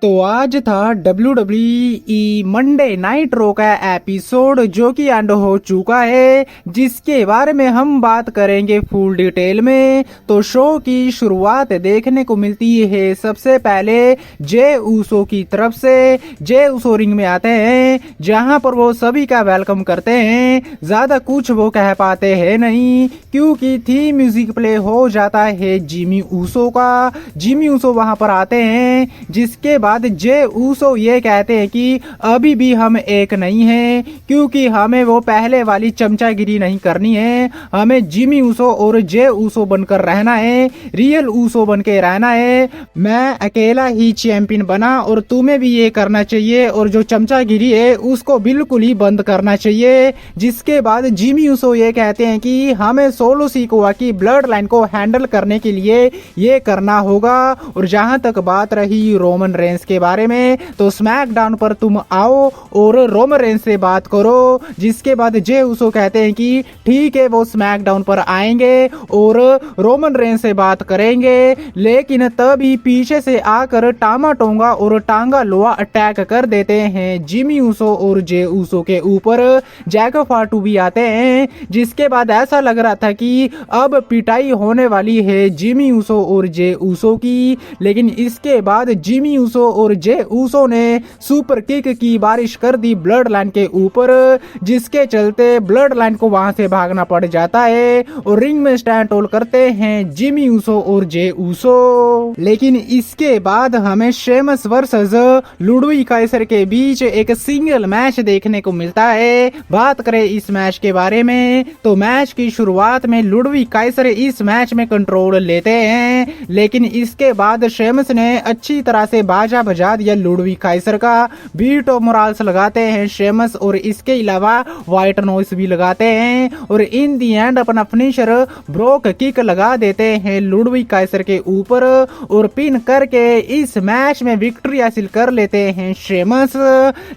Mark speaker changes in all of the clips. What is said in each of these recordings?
Speaker 1: तो आज था WWE मंडे नाइट रो का एपिसोड जो कि एंड हो चुका है, जिसके बारे में हम बात करेंगे फुल डिटेल में। तो शो की शुरुआत देखने को मिलती है सबसे पहले जे ऊसो की तरफ से। जे ऊसो रिंग में आते हैं जहां पर वो सभी का वेलकम करते हैं। ज्यादा कुछ वो कह पाते हैं नहीं क्योंकि थीम म्यूजिक प्ले हो जाता है जिमी ऊसो का। जिमी ऊसो वहां पर आते हैं, जिसके बाद जे ऊसो ये कहते हैं कि अभी भी हम एक नहीं हैं क्योंकि हमें वो पहले वाली चमचागिरी नहीं करनी है। हमें जिमी ऊसो और जे ऊसो बनकर रहना है, रियल ऊसो बन के रहना है। मैं अकेला ही चैंपियन बना और तुम्हें भी ये करना चाहिए और जो चमचागिरी है उसको बिल्कुल ही बंद करना चाहिए। जिसके बाद जिमी ऊसो ये कहते हैं कि हमें सोलो सिकोआ की ब्लड लाइन को हैंडल करने के लिए ये करना होगा। और जहां तक बात रही रोमन रेंस के बारे में, तो स्मैकडाउन पर तुम आओ और रोमन रेंस से बात करो। जिसके बाद जे ऊसो कहते हैं कि ठीक है, वो स्मैकडाउन पर आएंगे और रोमन रेंस से बात करेंगे। लेकिन तभी पीछे से आकर टामा टोंगा और टांगा लोआ अटैक कर देते हैं जिमी ऊसो और जे ऊसो के ऊपर। जैको फाटू भी आते हैं, जिसके बाद ऐसा लग रहा था कि अब पिटाई होने वाली है जिमी ऊसो और जे ऊसो की। लेकिन इसके बाद जिमी ऊसो और जे ऊसो ने सुपर किक की बारिश कर दी ब्लड लाइन के ऊपर, जिसके चलते ब्लड लाइन को वहां से भागना पड़ जाता है और रिंग में स्टैंड टोल करते हैं जिमी ऊसो और जे ऊसो। लेकिन इसके बाद हमें शेमस वर्सेस लुडवी काइसर के बीच एक सिंगल मैच देखने को मिलता है। बात करें इस मैच के बारे में, तो मैच की शुरुआत में लुडवी काइसर इस मैच में कंट्रोल लेते हैं, लेकिन इसके बाद शेमस ने अच्छी तरह से बाजा बजा दिया लुडवी काइसर का। बीट ऑफ मोराल्स लगाते हैं शेमस और इसके अलावा व्हाइट नॉइस भी लगाते हैं और इन दी एंड अपना फिनिशर ब्रोक किक लगा देते हैं लुडवी काइसर के ऊपर और पिन करके इस मैच में विक्ट्री हासिल कर लेते हैं शेमस।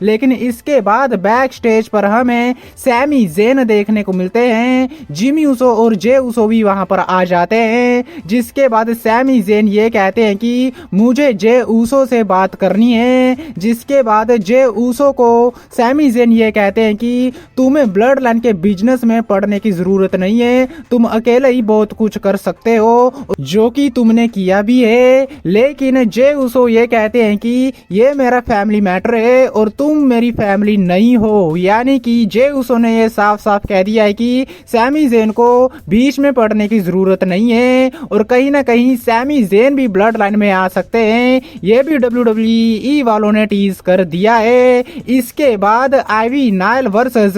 Speaker 1: लेकिन इसके बाद बैक स्टेज पर हमें सैमी जेन देखने को मिलते हैं। जिमी ऊसो और जे ऊसो भी वहां पर आ जाते हैं, जिसके बाद सैमी जेन ये कहते हैं कि मुझे जे ऊसो से बात करनी है। जिसके बाद जे ऊसो को सैमी जेन ये कहते हैं कि तुम्हें ब्लड लाइन के बिजनेस में पड़ने की जरूरत नहीं है, तुम अकेले ही बहुत कुछ कर सकते हो, जो कि तुमने किया भी है। लेकिन जे ऊसो ये कहते हैं कि ये मेरा फैमिली मैटर है और तुम मेरी फैमिली नहीं हो। यानी कि जे ऊसो ने ये साफ साफ कह दिया है कि सैमी जेन को बीच में पड़ने की जरूरत नहीं है और कहीं ना कहीं सैमी जेन भी ब्लड लाइन में आ सकते हैं। ये भी WWE वालों ने टीज कर दिया है। इसके बाद आईवी नाइल वर्सेस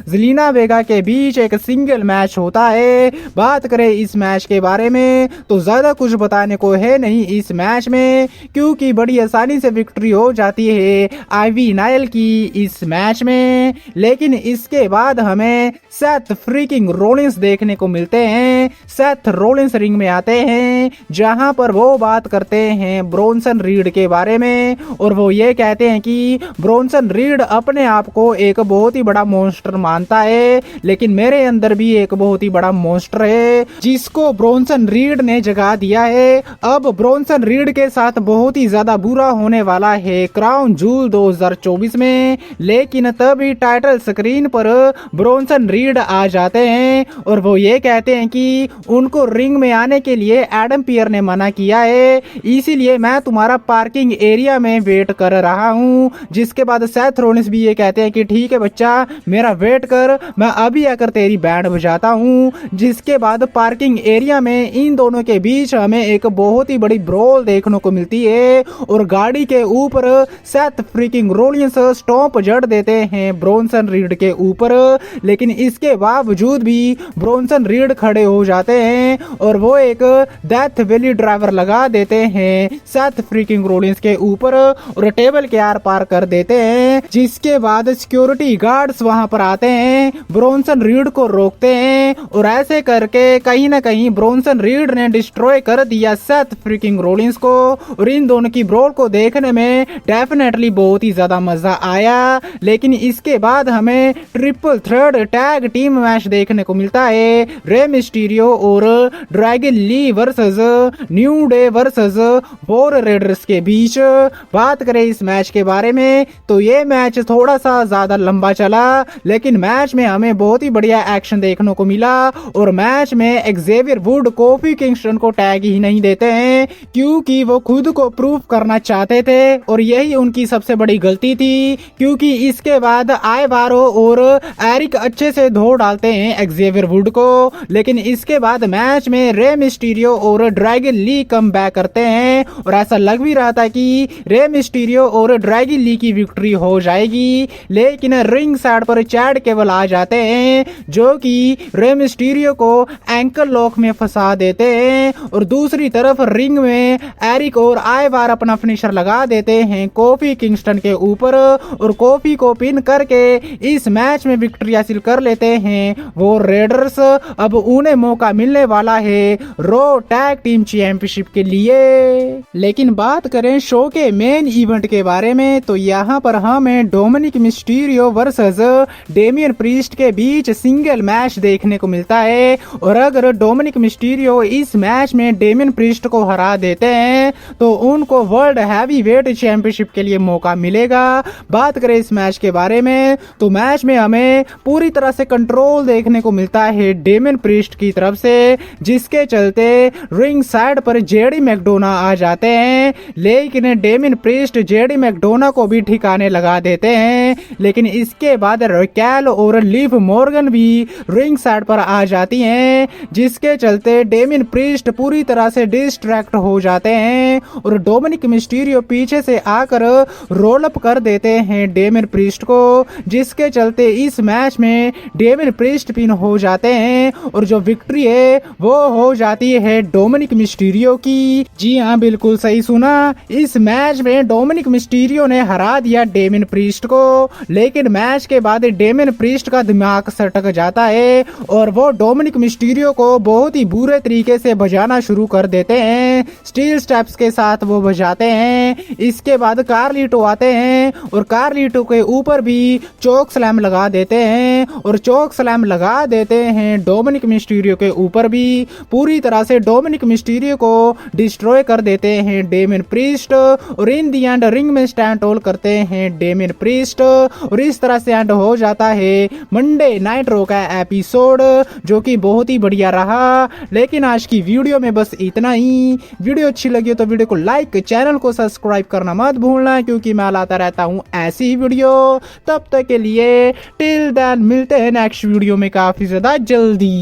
Speaker 1: जेलिना वेगा के बीच एक सिंगल मैच होता है। बात करें इस मैच के बारे में, तो ज्यादा कुछ बताने को है नहीं इस मैच में, क्योंकि बड़ी आसानी से विक्ट्री हो जाती है आईवी नाइल की इस मैच में। लेकिन इसके बाद हमें सेथ फ्रीकिंग रोलिंस देखने को मिलते हैं। सेथ रोलिंस रिंग में आते हैं, जहां पर वो बात करते हैं ब्रोंसन रीड के बारे में और वो ये कहते हैं कि ब्रोंसन रीड अपने आप को एक बहुत ही बड़ा मॉन्स्टर मानता है, लेकिन मेरे अंदर भी एक बहुत ही बड़ा मॉन्स्टर है जिसको ब्रोंसन रीड ने जगा दिया है। अब ब्रोंसन रीड के साथ बहुत ही ज्यादा बुरा होने वाला है क्राउन जूल 2024 में। लेकिन तभी टाइटल स्क्रीन पर ब्रोंसन रीड आ जाते हैं और वो ये कहते हैं कि उनको रिंग में आने के लिए एडम पियर ने मना किया है, इसीलिए मैं तुम्हारा पार्किंग एरिया में वेट कर रहा हूं। जिसके बाद सेथ रोलिंस भी ये कहते हैं कि ठीक है बच्चा, मेरा वेट कर, मैं अभी आकर तेरी बैंड बजाता हूं। जिसके बाद पार्किंग एरिया में इन दोनों के बीच हमें एक बहुत ही बड़ी ब्रोल देखने को मिलती है और गाड़ी के ऊपर सेथ फ्रीकिंग रोलिंस स्टॉम्प जड़ देते हैं ब्रोंसन रीड के ऊपर। लेकिन इसके बावजूद भी ब्रोंसन रीड खड़े हो जाते हैं और वो एक डेथ वैली ड्राइवर लगा देते हैं सेथ फ्रीकिंग रोलिंस के ऊपर और टेबल के आर पार कर देते हैं। जिसके बाद सिक्योरिटी गार्ड्स वहां पर आते हैं, ब्रोंसन रीड को रोकते हैं और ऐसे करके कहीं ना कहीं ब्रोंसन रीड ने डिस्ट्रॉय कर दिया सेथ फ्रीकिंग रोलिंस को। और इन दोनों की ब्रोल को देखने में डेफिनेटली बहुत ही ज्यादा मजा आया। लेकिन इसके बाद हमें triple threat tag team match देखने को मिलता है। रे मिस्टीरियो और Dragon Lee versus New Day versus War Raiders के बीच बीच। बात करें इस मैच के बारे में तो ये मैच थोड़ा सा ज्यादा लंबा चला, लेकिन मैच में हमें बहुत ही बढ़िया एक्शन देखने को मिला। और मैच में एक्जेवियर वुड कोफी किंगस्टन को टैग ही नहीं देते हैं क्योंकि वो खुद को प्रूव करना चाहते थे और यही उनकी सबसे बड़ी गलती थी, क्योंकि इसके बाद आइवारो और एरिक अच्छे से धो डालते हैं एक्जेवियर वुड को। लेकिन इसके बाद मैच में रे मिस्टीरियो और ड्रैगन ली कम बैक करते हैं और ऐसा लग भी रहा था कि रे मिस्टीरियो और ड्रैगन ली की विक्ट्री हो जाएगी, लेकिन रिंग साइड पर चैड केबल आ जाते हैं जो कि रे मिस्टीरियो को एंकल लॉक में फंसा देते हैं। और दूसरी तरफ रिंग में एरिक और आइवार अपना फिनिशर लगा देते हैं कोफी किंगस्टन के ऊपर और कोफी को पिन करके इस मैच में विक्ट्री हासिल कर लेते हैं वो रेडर्स। अब उन्हें मौका मिलने वाला है रो टैग टीम चैंपियनशिप के लिए। लेकिन बात करें शो के मेन इवेंट के बारे में तो यहाँ पर हमें Dominik Mysterio versus Damien priest के बीच सिंगल मैच देखने को मिलता है। और अगर डोमिनिक मिस्टीरियो इस मैच में डेमियन प्रीस्ट को हरा देते हैं तो उनको वर्ल्ड हैवीवेट चैंपियनशिप के लिए मौका मिलेगा। बात करें इस मैच के बारे में तो मैच में हमें पूरी तरह से कंट्रोल देखने को मिलता है डेमियन प्रीस्ट की तरफ से, जिसके चलते रिंग साइड पर जेडी मैकडोना आ जाते हैं। लेकिन डेमियन प्रीस्ट जेडी मैकडोना को भी ठिकाने लगा देते हैं, लेकिन इसके बाद रैकेल और लिव मॉर्गन भी रिंग साइड पर आ जाती हैं, जिसके चलते डेमियन प्रीस्ट पूरी तरह से डिस्ट्रैक्ट हो जाते हैं और डोमिनिक मिस्टीरियो पीछे से आकर रोल अप कर देते हैं डेमियन प्रीस्ट को, जिसके चलते इस मैच में डेमियन प्रीस्ट पिन हो जाते हैं और जो विक्ट्री है वो हो जाती है डोमिनिक मिस्टीरियो की। जी हाँ, बिल्कुल सही सुना, इस मैच में डोमिनिक मिस्टीरियो ने हरा दिया डेमियन प्रीस्ट को। लेकिन मैच के बाद डेमियन प्रीस्ट का दिमाग सटक जाता है और वो डोमिनिक मिस्टीरियो को बहुत ही बुरे तरीके से बजाना शुरू कर देते हैं, स्टील स्टेप्स के साथ वो बजाते हैं। इसके बाद कार्लिटो आते हैं और कार्लिटो के ऊपर भी चोक स्लैम लगा देते हैं और चोक स्लैम लगा देते हैं डोमिनिक मिस्टीरियो के ऊपर भी। पूरी तरह से डोमिनिक मिस्टीरियो को डिस्ट्रॉय कर देते हैं डेमियन प्रीस्ट और इन दी एंड रिंग में स्टैंड होल्ड करते हैं डेमियन प्रीस्ट। और इस तरह से एंड हो जाता है मंडे नाइट रो का एपिसोड, जो कि बहुत ही बढ़िया रहा। लेकिन आज की वीडियो में बस इतना ही। वीडियो अच्छी लगी तो वीडियो को लाइक, चैनल को सब्सक्राइब करना मत भूलना, क्योंकि मैं लाता रहता हूँ ऐसी वीडियो। तब तक के लिए टिल देन मिलते हैं नेक्स्ट वीडियो में काफी ज्यादा जल्दी।